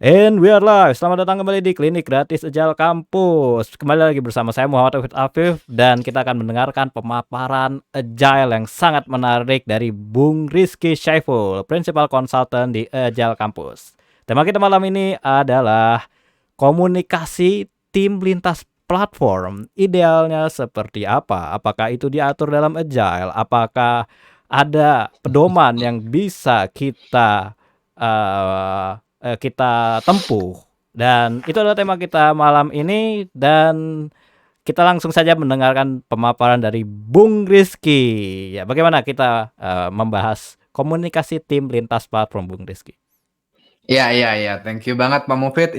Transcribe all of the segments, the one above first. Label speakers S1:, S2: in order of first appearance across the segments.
S1: And we are live. Selamat datang kembali di Klinik Gratis Agile Kampus. Kembali lagi bersama saya Muhammad Tauhid Afif dan kita akan mendengarkan pemaparan Agile yang sangat menarik dari Bung Rizky Syaiful, Principal Consultant di Agile Kampus. Tema kita malam ini adalah komunikasi tim lintas platform. Idealnya seperti apa? Apakah itu diatur dalam Agile? Apakah ada pedoman yang bisa kita tempuh. Dan itu adalah tema kita malam ini dan kita langsung saja mendengarkan pemaparan dari Bung Rizky. Ya, bagaimana kita membahas komunikasi tim lintas platform, Bung Rizky?
S2: Iya. Thank you banget Pak Mufid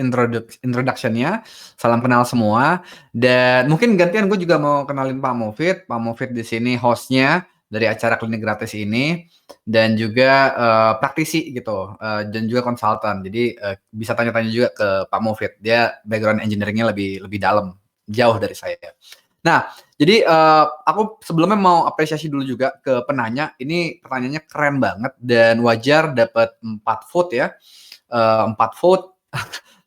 S2: introduction-nya. Salam kenal semua. Dan mungkin gantian gue juga mau kenalin Pak Mufid. Pak Mufid di sini hostnya dari acara klinik gratis ini dan juga praktisi gitu dan juga konsultan. Jadi bisa tanya-tanya juga ke Pak Mufid. Dia background engineering-nya lebih dalam, jauh dari saya. Nah, jadi aku sebelumnya mau apresiasi dulu juga ke penanya. Ini pertanyaannya keren banget dan wajar dapat 4 vote ya. 4 vote.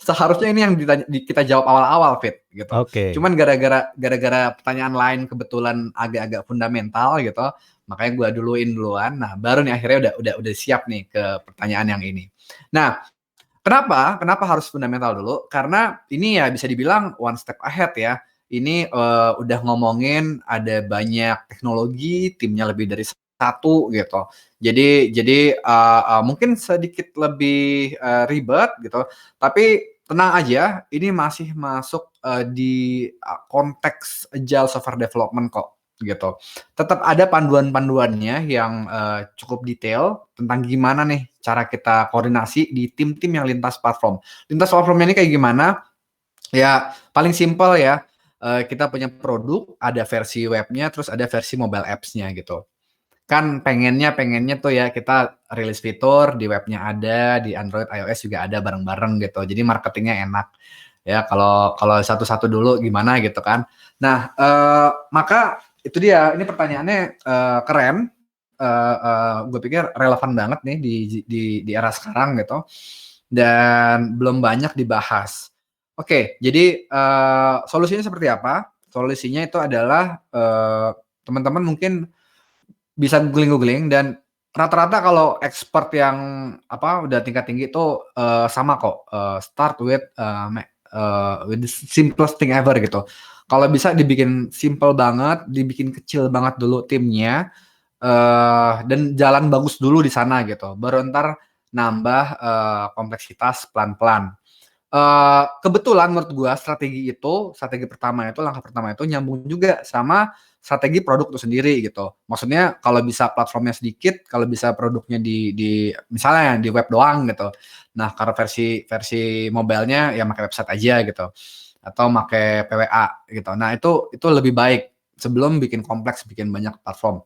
S2: Seharusnya ini yang kita jawab awal-awal, Fit, gitu.
S1: Oke.
S2: Cuman gara-gara pertanyaan lain kebetulan agak-agak fundamental gitu, makanya gue duluan. Nah, baru nih akhirnya udah siap nih ke pertanyaan yang ini. Nah, kenapa harus fundamental dulu? Karena ini ya bisa dibilang one step ahead ya. Ini udah ngomongin ada banyak teknologi, timnya lebih dari satu gitu. Jadi mungkin sedikit lebih ribet gitu, tapi tenang aja, ini masih masuk di konteks agile software development kok gitu. Tetap ada panduan-panduannya yang cukup detail tentang gimana nih cara kita koordinasi di tim-tim yang lintas platform. Lintas platformnya ini kayak gimana? Ya paling simpel ya, kita punya produk, ada versi webnya, terus ada versi mobile apps-nya gitu. Kan pengennya tuh ya kita rilis fitur di webnya ada, di Android, iOS juga ada bareng-bareng gitu. Jadi marketingnya enak. Ya kalau satu-satu dulu gimana gitu kan. Nah, maka itu dia. Ini pertanyaannya keren. Gue pikir relevan banget nih di era sekarang gitu. Dan belum banyak dibahas. Oke, jadi solusinya seperti apa? Solusinya itu adalah teman-teman mungkin bisa googling dan rata-rata kalau expert yang udah tingkat tinggi itu sama kok, start with the simplest thing ever gitu. Kalau bisa dibikin simple banget, dibikin kecil banget dulu timnya, dan jalan bagus dulu di sana gitu, baru ntar nambah kompleksitas pelan-pelan. Kebetulan menurut gua langkah pertama itu nyambung juga sama strategi produk itu sendiri gitu. Maksudnya kalau bisa platformnya sedikit, kalau bisa produknya di misalnya di web doang gitu. Nah, karena versi mobile-nya ya pakai website aja gitu atau pakai PWA gitu. Nah, itu lebih baik sebelum bikin kompleks, bikin banyak platform.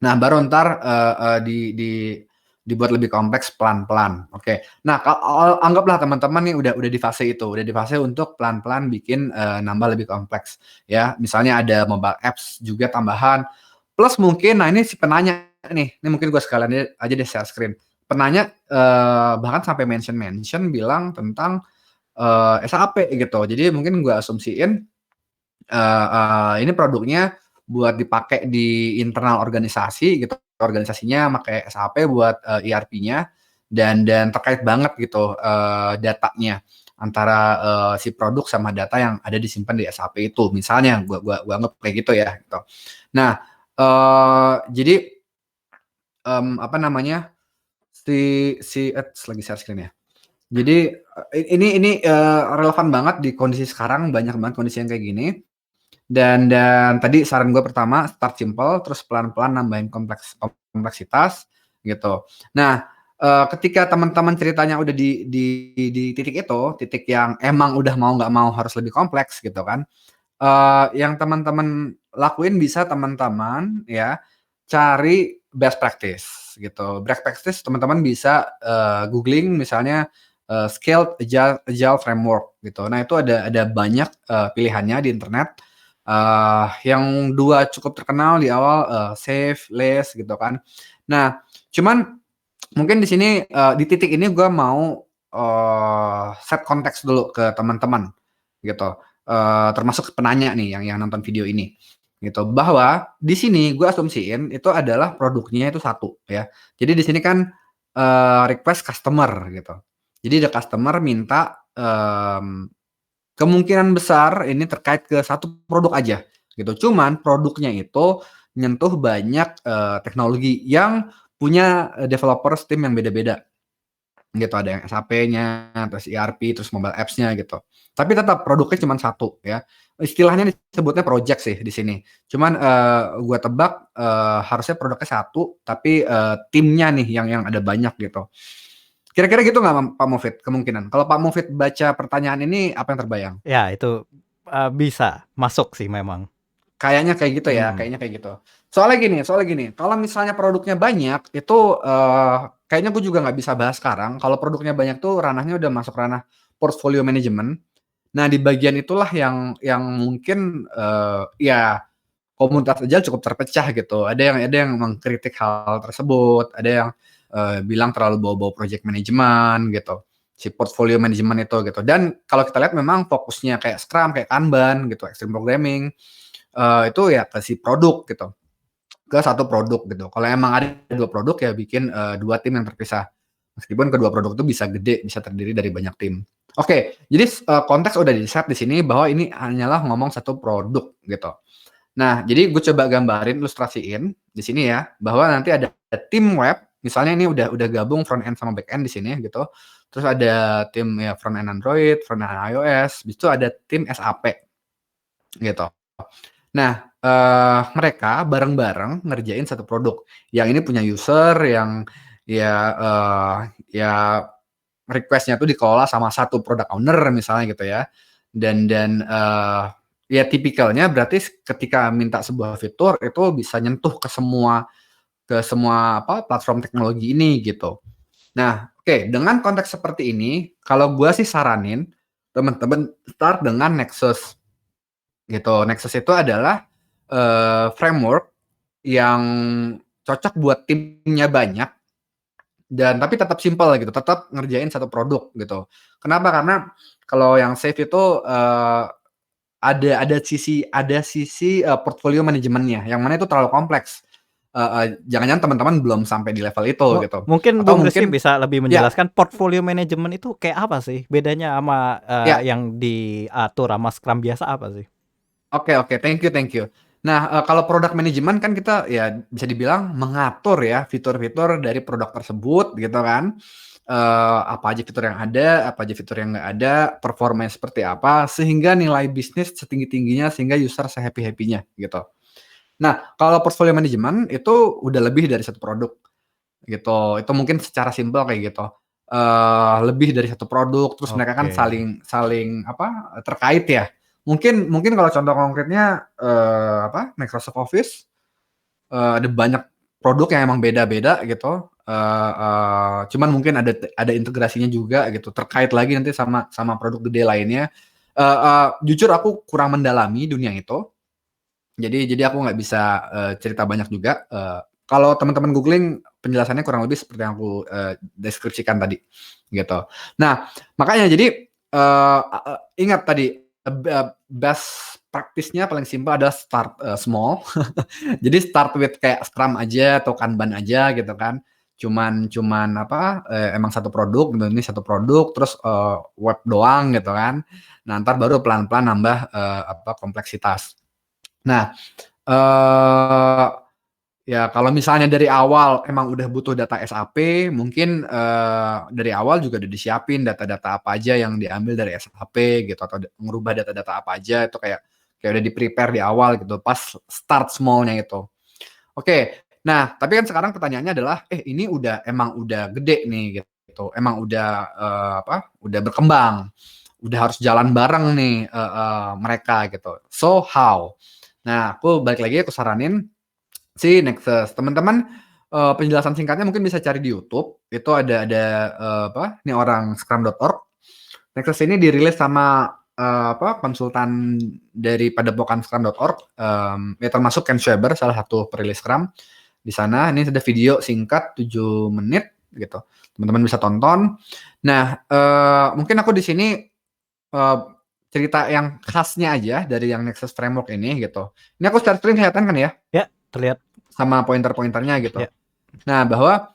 S2: Nah, baru ntar dibuat lebih kompleks pelan-pelan. Oke. Nah, anggaplah teman-teman nih udah di fase itu, udah di fase untuk pelan-pelan bikin nambah lebih kompleks ya. Misalnya ada mobile apps juga tambahan. Plus mungkin, nah ini si penanya nih, ini mungkin gue sekalian aja deh share screen. Penanya bahkan sampai mention bilang tentang SAP gitu. Jadi mungkin gue asumsiin ini produknya buat dipakai di internal organisasi gitu, organisasinya pakai SAP buat ERP-nya dan terkait banget gitu datanya antara si produk sama data yang ada disimpan di SAP itu. Misalnya gua anggap kayak gitu ya gitu. Nah, jadi apa namanya? Lagi share screen ya. Jadi ini relevan banget di kondisi sekarang, banyak banget kondisi yang kayak gini. Dan tadi saran gue pertama start simple, terus pelan-pelan nambahin kompleksitas gitu. Nah, ketika teman-teman ceritanya udah di titik itu, titik yang emang udah mau nggak mau harus lebih kompleks gitu kan, yang teman-teman lakuin bisa teman-teman ya cari best practice gitu. Best practice teman-teman bisa googling misalnya scaled agile framework gitu. Nah, itu ada banyak pilihannya di internet. Yang dua cukup terkenal di awal Save, Less gitu kan. Nah, cuman mungkin di sini di titik ini gue mau set konteks dulu ke teman-teman gitu, termasuk penanya nih yang nonton video ini gitu, bahwa di sini gue asumsiin itu adalah produknya itu satu ya. Jadi di sini kan request customer gitu. Jadi ada customer minta kemungkinan besar ini terkait ke satu produk aja gitu. Cuman produknya itu nyentuh banyak teknologi yang punya developers tim yang beda-beda gitu. Ada yang SAP-nya, terus ERP, terus mobile apps-nya gitu. Tapi tetap produknya cuma satu ya. Istilahnya disebutnya project sih di sini. Cuman gua tebak harusnya produknya satu, tapi timnya nih yang ada banyak gitu. Kira-kira gitu nggak Pak Mufid kemungkinan? Kalau Pak Mufid baca pertanyaan ini apa yang terbayang?
S1: Ya itu, bisa masuk sih memang.
S2: Kayaknya kayak gitu ya,
S1: Mhm.
S2: kayaknya kayak gitu. Soalnya gini, kalau misalnya produknya banyak itu kayaknya gue juga nggak bisa bahas sekarang. Kalau produknya banyak tuh ranahnya udah masuk ranah portfolio management. Nah di bagian itulah yang mungkin ya komunitas Agile cukup terpecah gitu. Ada yang mengkritik hal tersebut, ada yang bilang terlalu bawa-bawa project management gitu. Si portfolio management itu gitu. Dan kalau kita lihat memang fokusnya kayak Scrum, kayak Kanban gitu, Extreme Programming itu ya ke si produk gitu. Ke satu produk gitu. Kalau emang ada dua produk ya bikin dua tim yang terpisah. Meskipun kedua produk itu bisa gede, bisa terdiri dari banyak tim. Oke, jadi konteks udah di-set di sini bahwa ini hanyalah ngomong satu produk gitu. Nah, jadi gue coba gambarin, ilustrasiin di sini ya, bahwa nanti ada tim web, misalnya ini udah gabung front end sama back end di sini gitu. Terus ada tim ya front end Android, front end iOS, habis itu ada tim SAP gitu. Nah, mereka bareng-bareng ngerjain satu produk. Yang ini punya user yang ya ya request-nya tuh dikelola sama satu product owner misalnya gitu ya. Dan ya tipikalnya berarti ketika minta sebuah fitur itu bisa nyentuh ke semua apa platform teknologi ini gitu. Nah, oke, dengan konteks seperti ini, kalau gua sih saranin teman-teman start dengan Nexus gitu. Nexus itu adalah framework yang cocok buat timnya banyak dan tapi tetap simpel gitu, tetap ngerjain satu produk gitu. Kenapa? Karena kalau yang Safe itu ada sisi portfolio manajemennya, yang mana itu terlalu kompleks. Jangan-jangan teman-teman belum sampai di level itu gitu.
S1: Mungkin
S2: Atau
S1: Bung Rizky
S2: mungkin
S1: bisa lebih
S2: ya,
S1: menjelaskan portfolio management itu kayak apa sih? Bedanya sama,
S2: ya.
S1: yang diatur sama Scrum biasa apa sih?
S2: Oke, thank you. Nah, kalau product management kan kita ya bisa dibilang mengatur ya fitur-fitur dari produk tersebut gitu kan. Apa aja fitur yang ada, apa aja fitur yang nggak ada, performanya seperti apa, sehingga nilai bisnis setinggi-tingginya, sehingga user sehappy-happy-nya gitu. Nah, kalau portfolio management itu udah lebih dari satu produk gitu. Itu mungkin secara simpel kayak gitu. Lebih dari satu produk, terus mereka kan
S1: Oke.
S2: saling saling apa, terkait ya. Mungkin mungkin kalau contoh konkretnya, apa, Microsoft Office, ada banyak produk yang emang beda-beda gitu, cuman mungkin ada integrasinya juga gitu, terkait lagi nanti sama sama produk gede lainnya. Jujur aku kurang mendalami dunia itu, jadi aku nggak bisa cerita banyak juga. Kalau teman-teman googling penjelasannya kurang lebih seperti yang aku deskripsikan tadi gitu. Nah, makanya jadi ingat tadi best practice-nya paling simpel adalah start small. Jadi start with kayak Scrum aja atau Kanban aja gitu kan. Cuman cuman apa emang satu produk gitu, ini satu produk terus web doang gitu kan. Nah, ntar baru pelan-pelan nambah apa kompleksitas. Nah, eee, ya kalau misalnya dari awal emang udah butuh data SAP, mungkin dari awal juga udah disiapin data-data apa aja yang diambil dari SAP gitu, atau ngerubah data-data apa aja itu kayak kayak udah di-prepare di awal gitu, pas start small-nya itu. Oke, nah tapi kan sekarang pertanyaannya adalah, ini emang udah gede nih gitu, emang udah apa, udah berkembang, udah harus jalan bareng nih mereka gitu. So how? Nah, aku balik lagi aku saranin si Nexus. Teman-teman penjelasan singkatnya mungkin bisa cari di YouTube. Itu ada apa? Ini orang scrum.org. Nexus ini dirilis sama apa? Konsultan dari padepokan scrum.org. Ya termasuk Ken Schwaber salah satu perilis Scrum di sana. Ini ada video singkat 7 menit gitu. Teman-teman bisa tonton. Nah, mungkin aku di sini cerita yang khasnya aja dari yang Nexus Framework ini gitu. Ini aku share screen kelihatan kan ya?
S1: Ya, terlihat.
S2: Sama pointer-pointernya gitu.
S1: Ya.
S2: Nah, bahwa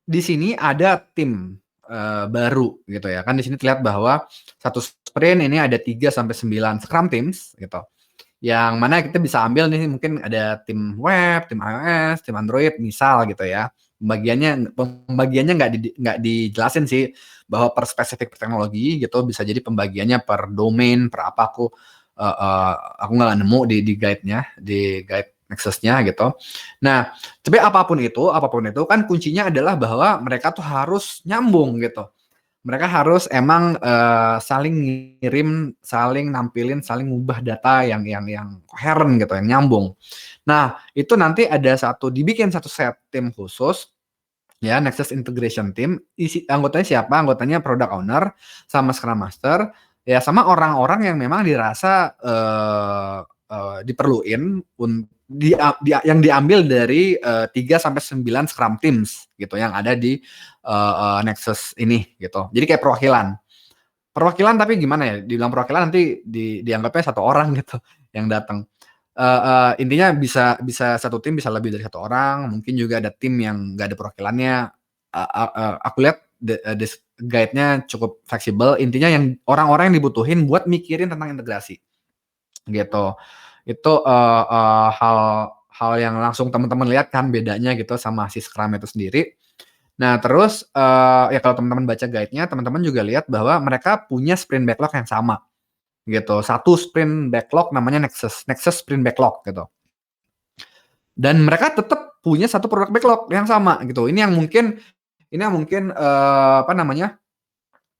S2: di sini ada tim baru gitu ya. Kan di sini terlihat bahwa satu sprint ini ada 3 sampai 9 Scrum Teams gitu. Yang mana kita bisa ambil nih, mungkin ada tim web, tim iOS, tim Android misal gitu ya. Pembagiannya nggak dijelasin sih bahwa per spesifik teknologi gitu, bisa jadi pembagiannya per domain, per apa aku nggak nemu di guide-nya, di guide Nexus-nya gitu. Nah, tapi apapun itu kan kuncinya adalah bahwa mereka tuh harus nyambung gitu. Mereka harus emang saling ngirim, saling nampilin, saling ngubah data yang koheren gitu, yang nyambung. Nah, itu nanti dibikin satu set tim khusus ya, Nexus Integration Team. Anggotanya siapa? Anggotanya Product Owner sama Scrum Master ya, sama orang-orang yang memang dirasa diperluin yang diambil dari 3 sampai 9 Scrum Teams gitu yang ada di Nexus ini gitu. Jadi kayak perwakilan. Perwakilan tapi gimana ya? Dibilang perwakilan nanti dianggapnya satu orang gitu yang datang. Intinya bisa satu tim bisa lebih dari satu orang, mungkin juga ada tim yang nggak ada perwakilannya. Aku lihat guide-nya cukup fleksibel. Intinya yang orang-orang yang dibutuhin buat mikirin tentang integrasi gitu. Itu hal yang langsung teman-teman lihat kan bedanya gitu sama si Scrum itu sendiri. Nah, terus ya kalau teman-teman baca guide-nya, teman-teman juga lihat bahwa mereka punya sprint backlog yang sama gitu. Satu sprint backlog namanya Nexus Sprint Backlog gitu. Dan mereka tetap punya satu produk backlog yang sama gitu. Ini yang mungkin apa namanya?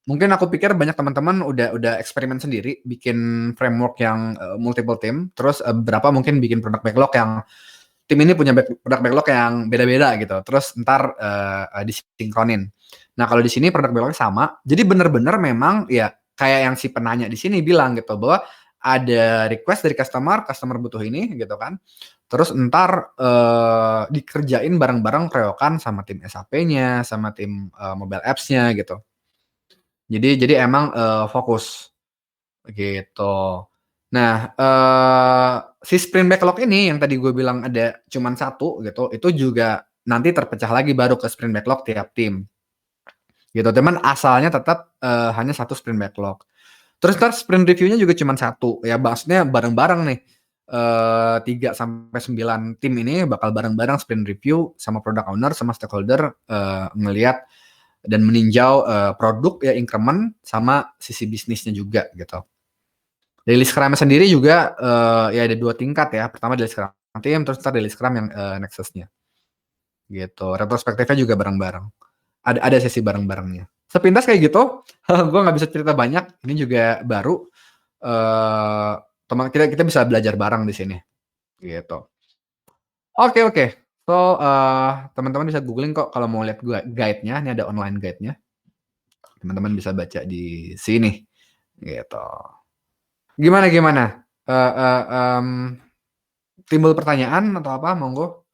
S2: Mungkin aku pikir banyak teman-teman udah eksperimen sendiri bikin framework yang multiple team, terus beberapa mungkin bikin produk backlog yang tim ini punya produk backlog yang beda-beda gitu. Terus ntar disinkronin. Nah, kalau di sini produk backlognya sama. Jadi benar-benar memang ya kayak yang si penanya di sini bilang gitu, bahwa ada request dari customer butuh ini gitu kan. Terus ntar dikerjain bareng-bareng keroyokan sama tim SAP-nya, sama tim mobile apps-nya gitu. Jadi emang fokus gitu. Nah, si sprint backlog ini yang tadi gue bilang ada cuman satu gitu, itu juga nanti terpecah lagi baru ke sprint backlog tiap tim. Gitu, teman asalnya tetap hanya satu sprint backlog. Terus ntar sprint review-nya juga cuman satu, ya maksudnya bareng-bareng nih. 3 sampai 9 tim ini bakal bareng-bareng sprint review sama product owner sama stakeholder ngelihat dan meninjau produk ya, increment sama sisi bisnisnya juga gitu. Daily Scrum sendiri juga ya ada 2 tingkat ya. Pertama daily Scrum tim, terus ntar daily Scrum yang Nexus-nya. Gitu. Retrospektifnya juga bareng-bareng. Ada sesi bareng-barengnya. Sepintas kayak gitu. Gue nggak bisa cerita banyak. Ini juga baru. Teman kita bisa belajar bareng di sini. Gitu. Oke. So teman-teman bisa googling kok kalau mau lihat guide-nya. Ini ada online guide-nya. Teman-teman bisa baca di sini. Gitu. Gimana? Timbul pertanyaan atau apa? Monggo.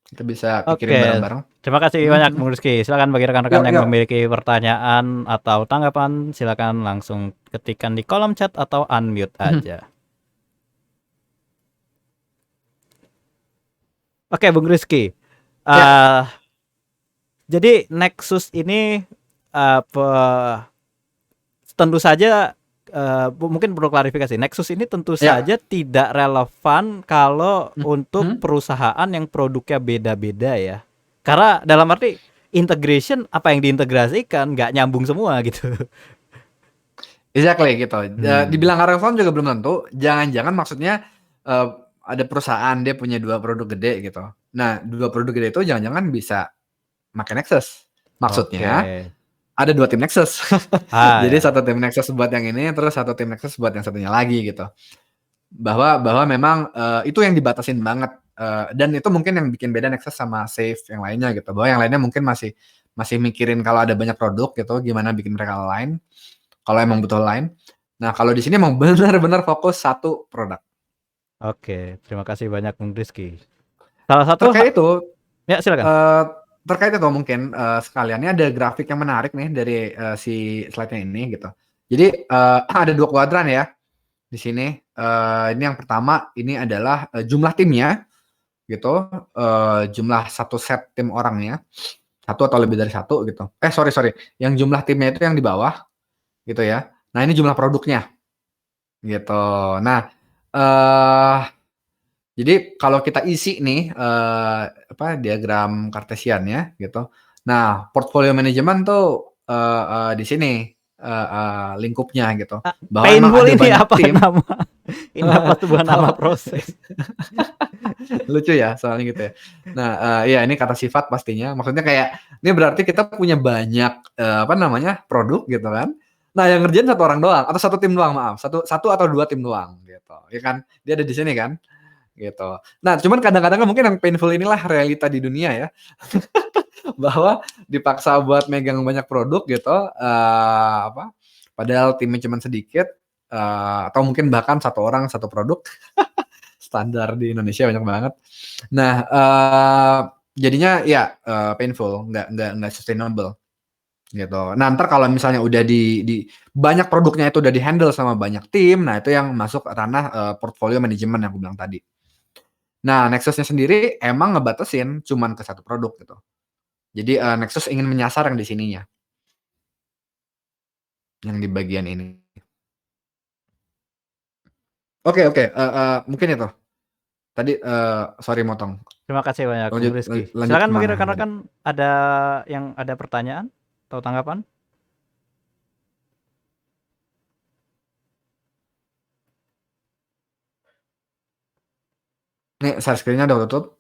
S2: Kita bisa pikirin
S1: Oke,
S2: bareng-bareng.
S1: terima kasih banyak Bung Rizky. Silakan bagi rekan-rekan yang
S2: Yuk.
S1: memiliki pertanyaan atau tanggapan, silakan langsung ketikkan di kolom chat atau unmute aja. Oke, Bung Rizky. Jadi Nexus ini tentu saja mungkin perlu klarifikasi. Nexus ini tentu saja tidak relevan kalau untuk perusahaan yang produknya beda-beda ya. Karena dalam arti integration, apa yang diintegrasikan nggak nyambung semua gitu.
S2: Exactly gitu. Dibilang relevan juga belum tentu. Jangan-jangan maksudnya ada perusahaan dia punya 2 produk gede gitu. Nah, 2 produk gede itu jangan-jangan bisa pakai Nexus. Maksudnya ada 2 tim Nexus. Jadi satu tim Nexus buat yang ini, terus satu tim Nexus buat yang satunya lagi gitu. Bahwa memang itu yang dibatasin banget. Dan itu mungkin yang bikin beda Nexus sama Save yang lainnya gitu. Bahwa yang lainnya mungkin masih mikirin kalau ada banyak produk gitu, gimana bikin mereka align. Kalau emang butuh align. Nah, kalau di sini emang benar-benar fokus satu produk.
S1: Oke, terima kasih banyak Bung Rizky. Salah satu
S2: terkait itu,
S1: ya silakan.
S2: terkait itu mungkin sekalian ini ada grafik yang menarik nih dari si slide-nya ini gitu. Jadi ada 2 kuadran ya di sini. Ini yang pertama ini adalah jumlah timnya gitu, jumlah satu set tim orangnya, satu atau lebih dari satu gitu. Sorry, yang jumlah timnya itu yang di bawah gitu ya. Nah ini jumlah produknya gitu. Nah eh jadi kalau kita isi nih diagram kartesiannya gitu. Nah, portfolio manajemen tuh di sini lingkupnya gitu. Bahwa emang
S1: Painful
S2: ada
S1: ini
S2: banyak
S1: apa
S2: tim.
S1: nama? Ini apa sebuah nama
S2: Bahwa
S1: proses?
S2: lucu ya soalnya gitu ya. Nah, ya ini kata sifat pastinya. Maksudnya kayak ini berarti kita punya banyak produk gitu kan. Nah, yang ngerjain satu orang doang atau satu tim doang, maaf. Satu atau dua tim doang gitu. Ya kan? Dia ada di sini kan? Gitu. Nah, cuman kadang-kadang mungkin yang painful inilah realita di dunia ya. Bahwa dipaksa buat megang banyak produk gitu, padahal timnya cuma sedikit, atau mungkin bahkan satu orang satu produk. Standar di Indonesia banyak banget. Nah, jadinya ya painful, nggak sustainable gitu. Nah, ntar kalau misalnya udah di banyak produknya itu udah di-handle sama banyak tim, nah itu yang masuk ranah portfolio manajemen yang aku bilang tadi. Nah, Nexus-nya sendiri emang ngebatasin cuman ke satu produk gitu. Jadi Nexus ingin menyasar yang di sininya, yang di bagian ini. Oke, mungkin itu. Tadi sorry motong.
S1: Terima kasih banyak Bung
S2: Lanjut
S1: Rizky.
S2: lanjut
S1: Silakan mungkin
S2: kemana tadi?
S1: rekan-rekan ada yang ada pertanyaan atau tanggapan?
S2: Nih, share screen-nya udah tutup.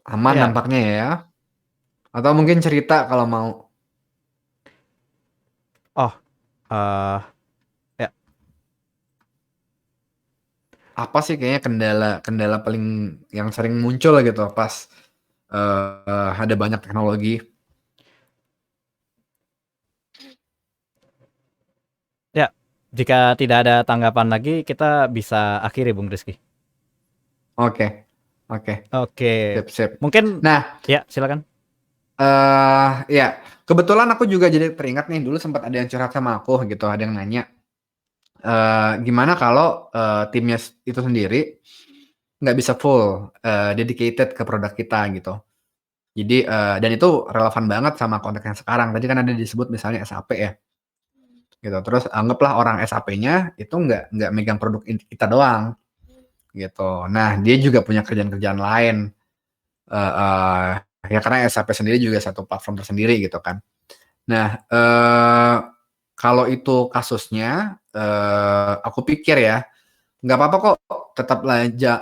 S2: Aman
S1: Ya,
S2: nampaknya ya. Atau mungkin cerita kalau mau.
S1: oh, eh ya,
S2: Apa sih kayaknya kendala paling yang sering muncul gitu pas ada banyak teknologi.
S1: ya. Jika tidak ada tanggapan lagi, kita bisa akhiri Bung Rizky.
S2: Oke, oke,
S1: Oke,
S2: sip, sip.
S1: mungkin
S2: Nah,
S1: ya silakan.
S2: ya kebetulan aku juga jadi teringat nih dulu sempat ada yang curhat sama aku gitu, ada yang nanya gimana kalau timnya itu sendiri nggak bisa full dedicated ke produk kita gitu. Jadi dan itu relevan banget sama konteks yang sekarang. Tadi kan ada disebut misalnya SAP ya, gitu. Terus anggaplah orang SAP-nya itu nggak megang produk kita doang, gitu. Nah, dia juga punya kerjaan-kerjaan lain. Eh, eh, ya karena SAP sendiri juga satu platform tersendiri gitu kan. Nah, kalau itu kasusnya, aku pikir ya nggak apa-apa kok tetap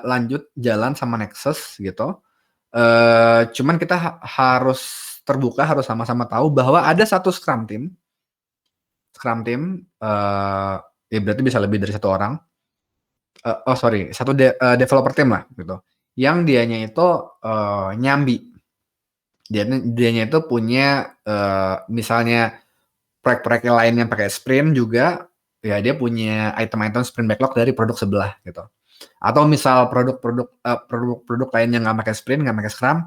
S2: lanjut jalan sama Nexus gitu. Cuman kita harus terbuka, harus sama-sama tahu bahwa ada satu Scrum team, ya berarti bisa lebih dari satu orang. Sorry, satu developer team lah gitu. Yang dianya itu nyambi. Dianya itu punya misalnya proyek-proyek lain yang pakai sprint juga, ya dia punya item-item sprint backlog dari produk sebelah gitu. Atau misal produk lain yang nggak pakai sprint, nggak pakai scrum,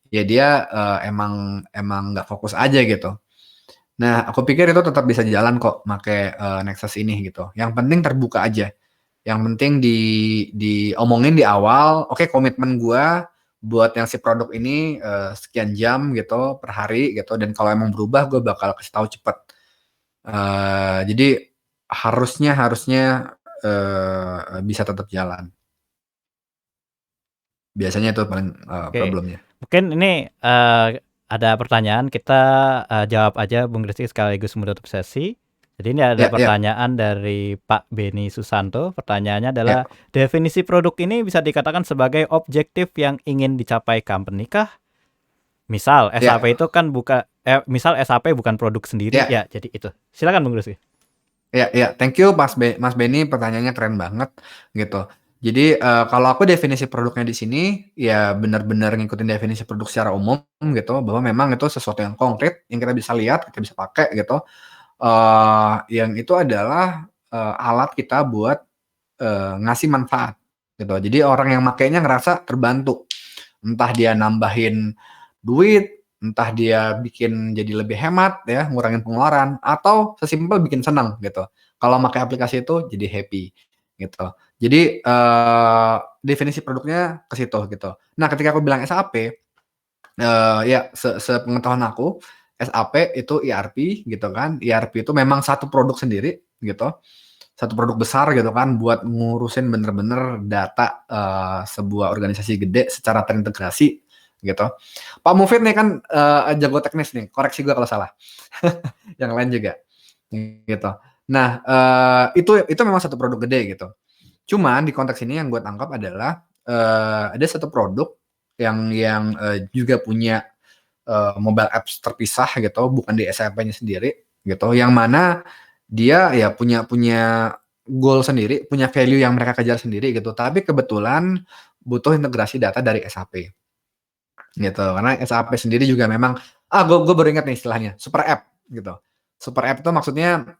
S2: ya dia emang nggak fokus aja gitu. Nah, aku pikir itu tetap bisa jalan kok pakai Nexus ini gitu. Yang penting terbuka aja. Yang penting diomongin di awal, oke komitmen gua buat yang si produk ini sekian jam gitu per hari gitu, dan kalau emang berubah gue bakal kasih tahu cepet. Jadi harusnya bisa tetap jalan. Biasanya itu paling
S1: Oke,
S2: problemnya.
S1: mungkin ini ada pertanyaan, kita jawab aja Bung Rizky sekaligus menutup sesi. Jadi ini ada
S2: Ya, ya,
S1: pertanyaan dari Pak Beni Susanto. Pertanyaannya adalah,
S2: ya,
S1: definisi produk ini bisa dikatakan sebagai objektif yang ingin dicapai company kah? Misal SAP
S2: ya,
S1: itu kan misal SAP bukan produk sendiri,
S2: ya,
S1: ya jadi itu. Silakan Bung Rizky.
S2: ya. Thank you Mas Benny, pertanyaannya keren banget gitu. Jadi kalau aku definisi produknya di sini ya benar-benar ngikutin definisi produk secara umum gitu, bahwa memang itu sesuatu yang konkret yang kita bisa lihat, kita bisa pakai gitu. Yang itu adalah alat kita buat ngasih manfaat gitu. Jadi orang yang makainya ngerasa terbantu. Entah dia nambahin duit, entah dia bikin jadi lebih hemat ya, ngurangin pengeluaran, atau sesimpel bikin senang gitu. Kalau pakai aplikasi itu jadi happy gitu. Jadi definisi produknya ke situ gitu. Nah, ketika aku bilang SAP, ya sepengetahuan aku, SAP itu ERP gitu kan. ERP itu memang satu produk sendiri gitu. Satu produk besar gitu kan buat ngurusin bener-bener data sebuah organisasi gede secara terintegrasi gitu. Pak Mufid nih kan jago teknis nih, koreksi gue kalau salah. Yang lain juga gitu. Nah, itu memang satu produk gede gitu. Cuman di konteks ini yang gue tangkap adalah ada satu produk yang juga punya mobile apps terpisah gitu, bukan di SAP-nya sendiri gitu, yang mana dia ya punya goal sendiri, punya value yang mereka kejar sendiri gitu, tapi kebetulan butuh integrasi data dari SAP gitu. Karena SAP sendiri juga memang gue baru ingat nih istilahnya, super app gitu. Super app itu maksudnya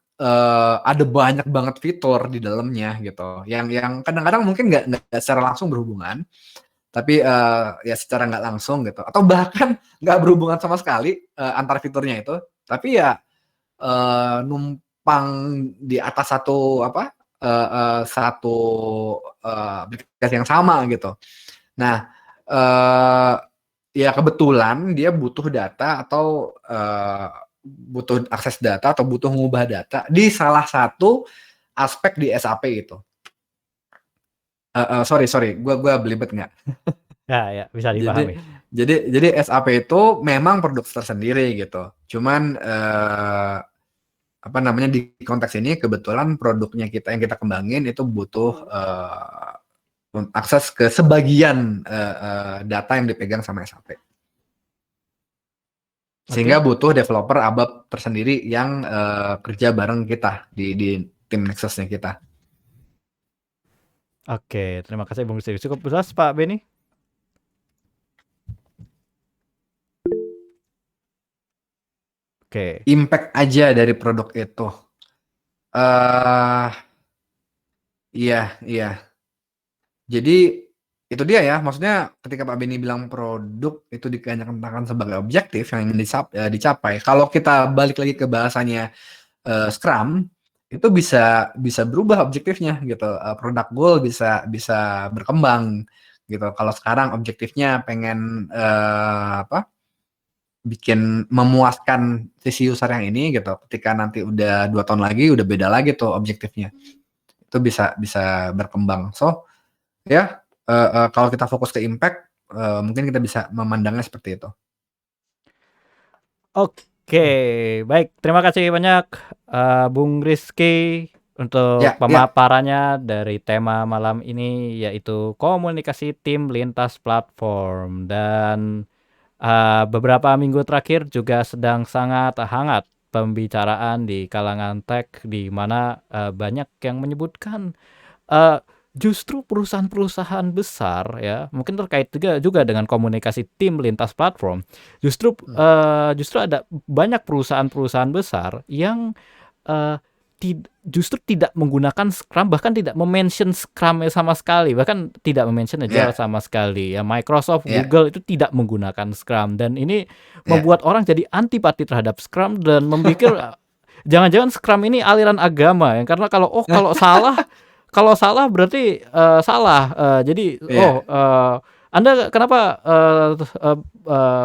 S2: ada banyak banget fitur di dalamnya gitu, yang kadang-kadang mungkin nggak secara langsung berhubungan, tapi ya secara nggak langsung gitu, atau bahkan nggak berhubungan sama sekali antar fiturnya itu, tapi ya numpang di atas satu aplikasi yang sama gitu. Nah, ya kebetulan dia butuh data atau butuh akses data atau butuh mengubah data di salah satu aspek di SAP itu. Sorry, gue belibet nggak?
S1: Ya, bisa
S2: Jadi
S1: dipahami.
S2: jadi SAP itu memang produk tersendiri gitu. Cuman apa namanya, di konteks ini kebetulan produknya yang kita kembangin itu butuh akses ke sebagian data yang dipegang sama SAP. Sehingga
S1: Oke.
S2: butuh developer ABAP tersendiri yang kerja bareng kita di tim Nexus-nya kita.
S1: Oke, terima kasih Bung Rizky. Cukup jelas Pak Beni? Oke.
S2: Impact aja dari produk itu. Iya. Jadi itu dia ya, maksudnya ketika Pak Beni bilang produk itu dikenyatakan sebagai objektif yang ingin dicapai. Kalau kita balik lagi ke bahasanya Scrum, itu bisa berubah objektifnya gitu. Product goal bisa berkembang gitu. Kalau sekarang objektifnya pengen bikin memuaskan sisi user yang ini gitu. Ketika nanti udah 2 tahun lagi udah beda lagi tuh objektifnya. Itu bisa berkembang. So, ya kalau kita fokus ke impact, mungkin kita bisa memandangnya seperti itu.
S1: Oke, baik. Terima kasih banyak Bung Rizky untuk
S2: Ya.
S1: pemaparannya dari tema malam ini, yaitu komunikasi tim lintas platform. Dan beberapa minggu terakhir juga sedang sangat hangat pembicaraan di kalangan tech, di mana banyak yang menyebutkan eh, justru perusahaan-perusahaan besar ya, mungkin terkait juga dengan komunikasi tim lintas platform. Justru ada banyak perusahaan-perusahaan besar yang eh, justru tidak menggunakan Scrum, bahkan tidak mention Scrum sama sekali, bahkan tidak mention Agile
S2: Ya.
S1: sama sekali. Ya, Microsoft,
S2: Ya.
S1: Google itu tidak menggunakan Scrum, dan ini
S2: Ya.
S1: membuat orang jadi antipati terhadap Scrum dan memikir jangan-jangan Scrum ini aliran agama ya, karena kalau salah berarti salah. Jadi
S2: Ya.
S1: Anda kenapa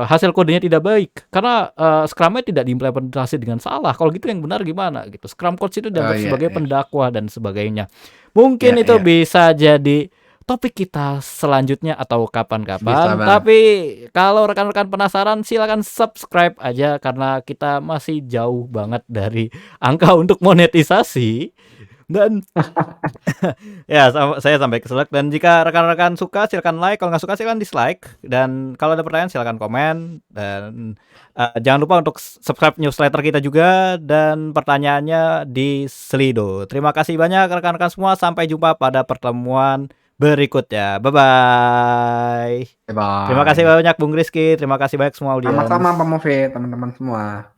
S1: hasil kodenya tidak baik? Karena Scrum-nya tidak diimplementasi dengan salah. Kalau gitu yang benar gimana gitu? Scrum Coach itu
S2: Oh,
S1: dianggap sebagai
S2: ya.
S1: pendakwah dan sebagainya. Mungkin itu
S2: Ya.
S1: bisa jadi topik kita selanjutnya atau
S2: Bisa
S1: kapan-kapan.
S2: banget.
S1: Tapi kalau rekan-rekan penasaran, silakan subscribe aja karena kita masih jauh banget dari angka untuk monetisasi. Dan ya, saya sampai keselak. Dan jika rekan-rekan suka silakan like, kalau nggak suka silakan dislike. Dan kalau ada pertanyaan silakan komen. Dan jangan lupa untuk subscribe newsletter kita juga. Dan pertanyaannya di Slido. Terima kasih banyak rekan-rekan semua. Sampai jumpa pada pertemuan berikutnya. Bye-bye. Terima kasih
S2: Bye.
S1: banyak Bung Rizky. Terima kasih banyak semua
S2: Sama-sama
S1: audiens.
S2: Pak Mofi, teman-teman semua.